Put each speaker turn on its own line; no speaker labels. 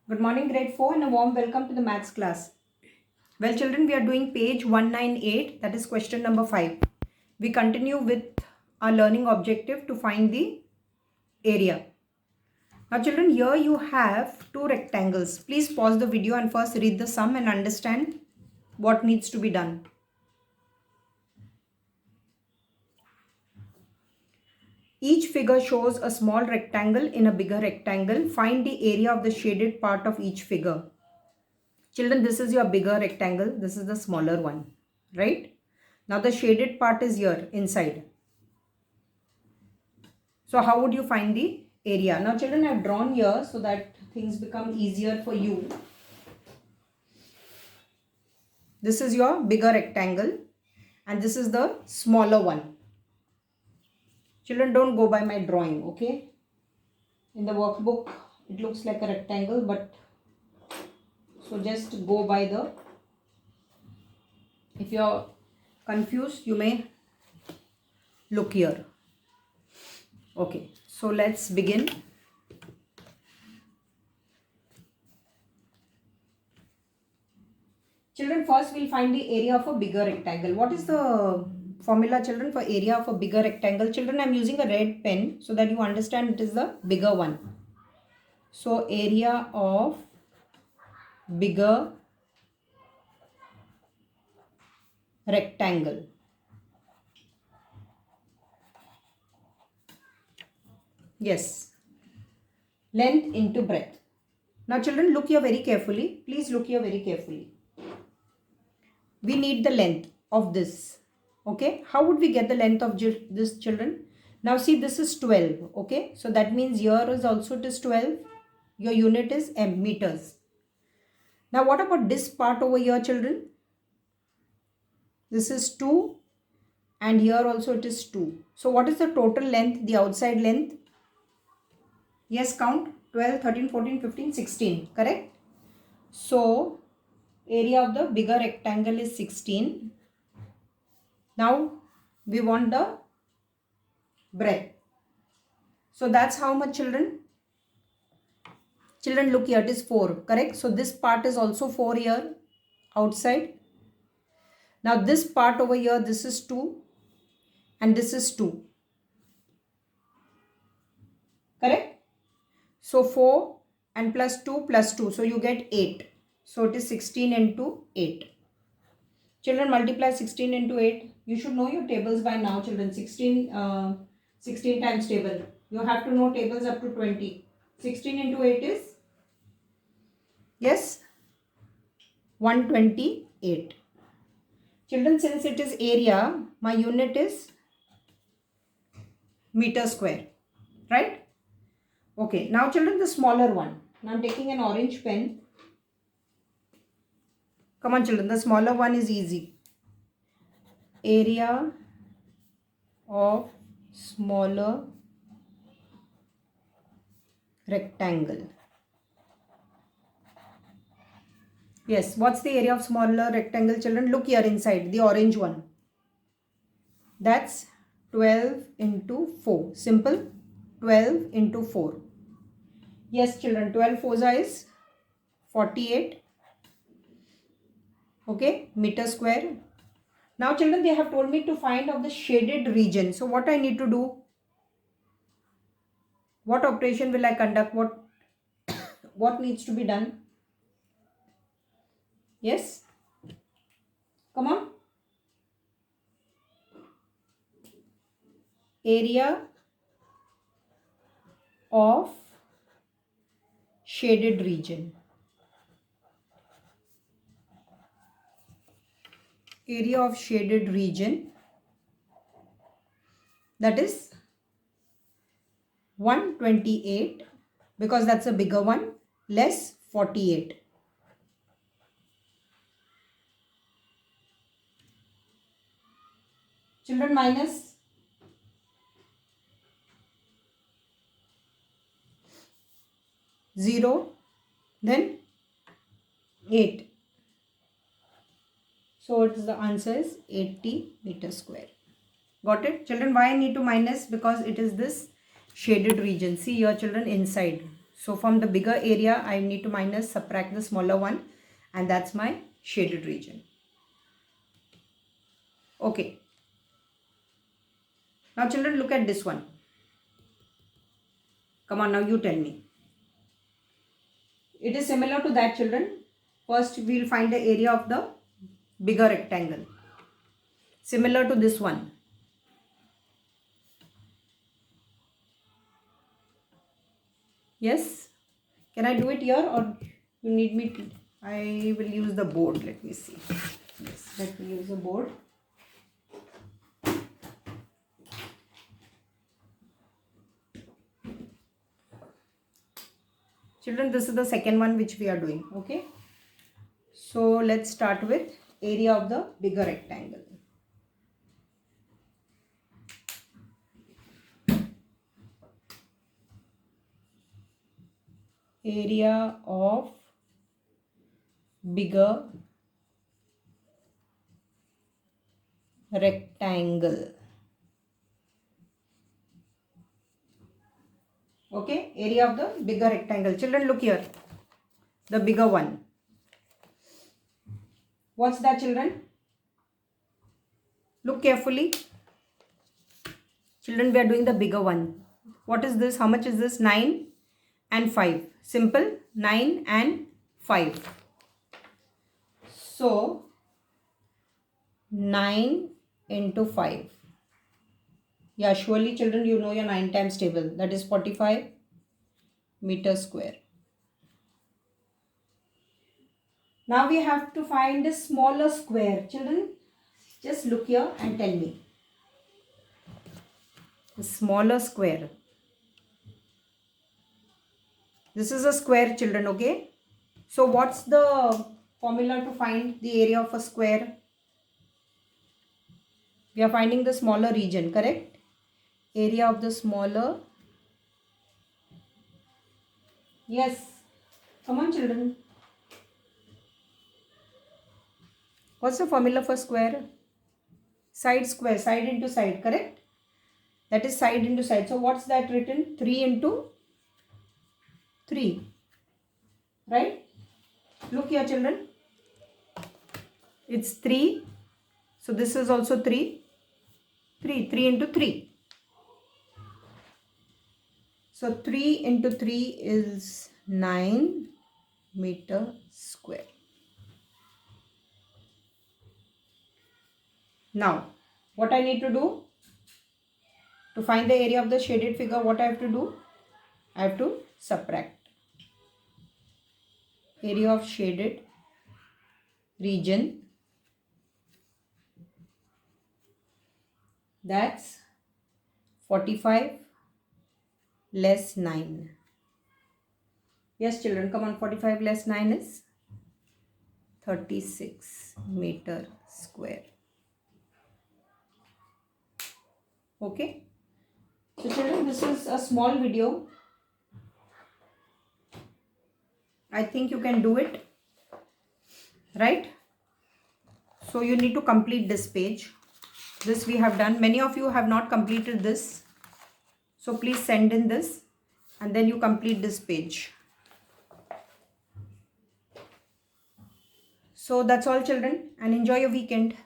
Good morning, grade 4, and a warm welcome to the maths class. Well, children, we are doing page 198, that is question number 5. We continue with our learning objective to find the area. Now, children, here you have two rectangles. Please pause the video and first read the sum and understand what needs to be done. Each figure shows a small rectangle in a bigger rectangle. Find the area of the shaded part of each figure. Children, this is your bigger rectangle. This is the smaller one, right? Now the shaded part is here inside. So how would you find the area? Now children, I have drawn here so that things become easier for you. This is your bigger rectangle and this is the smaller one. Children, don't go by my drawing, okay? In the workbook, it looks like a rectangle, but so just go by the, if you're confused, you may look here. Okay, so let's begin. Children, first we'll find the area of a bigger rectangle. What is the formula, children, for area of a bigger rectangle? Children, I'm using a red pen so that you understand it is the bigger one. So area of bigger rectangle. Yes. Length into breadth. Now children, look here very carefully. Please look here very carefully. We need the length of this. Okay. How would we get the length of this, children? Now see, this is 12. Okay. So that means here is also it is 12. Your unit is meters. Now what about this part over here, children? This is 2 and here also it is 2. So what is the total length, the outside length? Yes, count 12, 13, 14, 15, 16. Correct? So area of the bigger rectangle is 16. Now we want the breadth. So that's how much, children? Children, look here, it is 4. Correct? So this part is also 4 here outside. Now this part over here, this is 2 and this is 2. Correct? So 4 and plus 2 plus 2. So you get 8. So it is 16 into 8. Children, multiply 16 into 8. You should know your tables by now, children. 16 times table. You have to know tables up to 20. 16 into 8 is? Yes? 128. Children, since it is area, my unit is meter square. Right? Okay, now children, the smaller one. Now I'm taking an orange pen. Come on children, the smaller one is easy. Area of smaller rectangle. Yes, what's the area of smaller rectangle, children? Look here inside, the orange one. That's 12 into 4. Simple. 12 into 4. Yes, children, 12 fours is 48. Okay, meter square. Now, children, they have told me to find of the shaded region. So, what I need to do? What operation will I conduct? What needs to be done? Yes? Come on. Area of shaded region. Area of shaded region, that is 128 because that's a bigger one, less 48. Children, minus 0, then 8. So the answer is 80 meter square. Got it? Children, why I need to minus? Because it is this shaded region. See here, children, inside. So from the bigger area, I need to minus, subtract the smaller one, and that's my shaded region. Okay. Now children, look at this one. Come on, now you tell me. It is similar to that, children. First, we will find the area of the bigger rectangle. Similar to this one. Yes? Can I do it here, or you need me to? I will use the board. Let me see. Yes, let me use the board. Children, this is the second one which we are doing. Okay. So let's start with area of the bigger rectangle. Area of bigger rectangle. Okay, area of the bigger rectangle. Children, look here. The bigger one. What's that, children? Look carefully. Children, we are doing the bigger one. What is this? How much is this? 9 and 5. Simple. 9 and 5. So 9 into 5. Yeah, surely children, you know your 9 times table. That is 45 meters square. Now we have to find a smaller square. Children, just look here and tell me. The smaller square. This is a square, children, okay? So what's the formula to find the area of a square? We are finding the smaller region, correct? Area of the smaller. Yes. Come on, children. What's the formula for square? Side square, side into side, correct? That is side into side. So what's that written? 3 into 3. Right? Look here, children. It's 3. So this is also 3. 3 into 3. So 3 into 3 is 9 meter square. Now, what I need to do? To find the area of the shaded figure, what I have to do? I have to subtract. Area of shaded region. That's 45 less 9. Yes, children, come on. 45 less 9 is 36 meter square. Okay. So children, this is a small video. I think you can do it. Right? So you need to complete this page. This we have done. Many of you have not completed this. So please send in this and then you complete this page. So that's all, children, and enjoy your weekend.